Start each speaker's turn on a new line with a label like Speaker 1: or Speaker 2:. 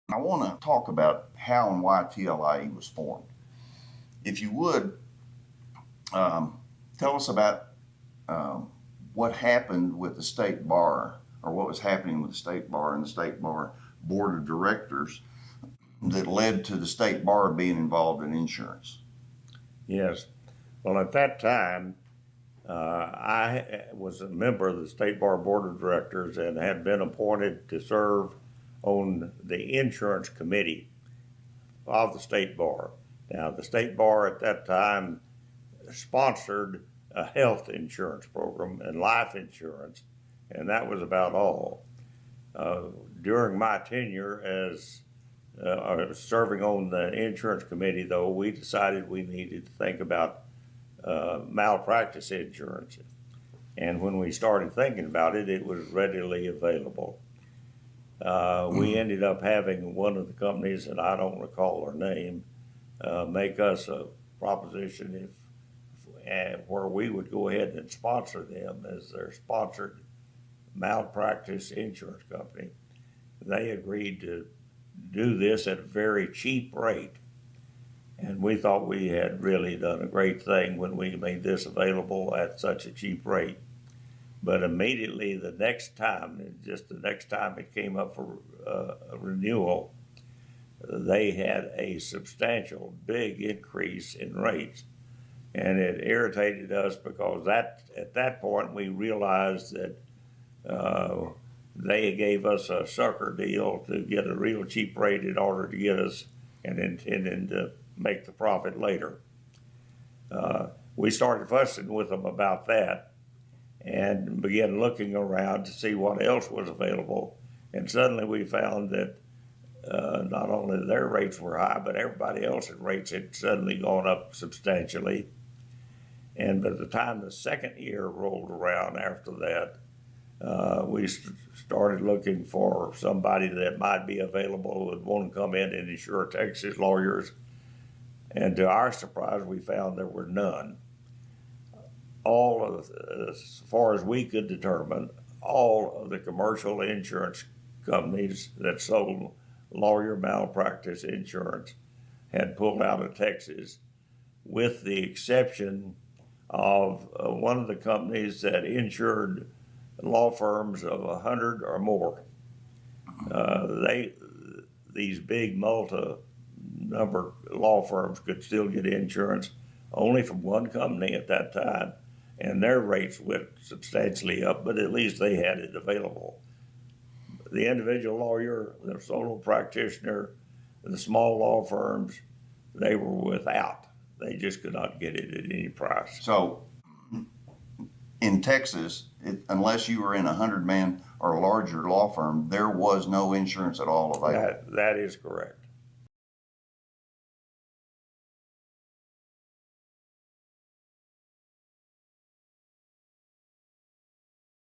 Speaker 1: I want to talk about how and why TLIE was formed. If you would, tell us about what happened with the state bar, or what was happening with the state bar and the state bar board of directors that led to the state bar being involved in insurance.
Speaker 2: Yes. Well, at that time, I was a member of the State Bar Board of Directors and had been appointed to serve on the insurance committee of the State Bar. Now, the State Bar at that time sponsored a health insurance program and life insurance, and that was about all. During my tenure as serving on the insurance committee, though, we decided we needed to think about malpractice insurance. And when we started thinking about it, it was readily available. We ended up having one of the companies, and I don't recall her name, make us a proposition where we would go ahead and sponsor them as their sponsored malpractice insurance company. They agreed to do this at a very cheap rate. And we thought we had really done a great thing when we made this available at such a cheap rate. But immediately the next time it came up for a renewal, they had a substantial, big increase in rates. And it irritated us because at that point we realized that they gave us a sucker deal to get a real cheap rate in order to get us, and intending to make the profit later. We started fussing with them about that and began looking around to see what else was available. And suddenly we found that not only their rates were high, but everybody else's rates had suddenly gone up substantially. And by the time the second year rolled around after that, we started looking for somebody that might be available who would want to come in and insure Texas lawyers. And to our surprise, we found there were none. As far as we could determine, all of the commercial insurance companies that sold lawyer malpractice insurance had pulled out of Texas, with the exception of one of the companies that insured law firms of 100 or more. These big multi-number law firms could still get insurance only from one company at that time, and their rates went substantially up, but at least they had it available. The individual lawyer, the solo practitioner, the small law firms, they were without. They just could not get it at any price.
Speaker 1: So in Texas, unless you were in a 100-man or larger law firm, there was no insurance at all available.
Speaker 2: That is correct.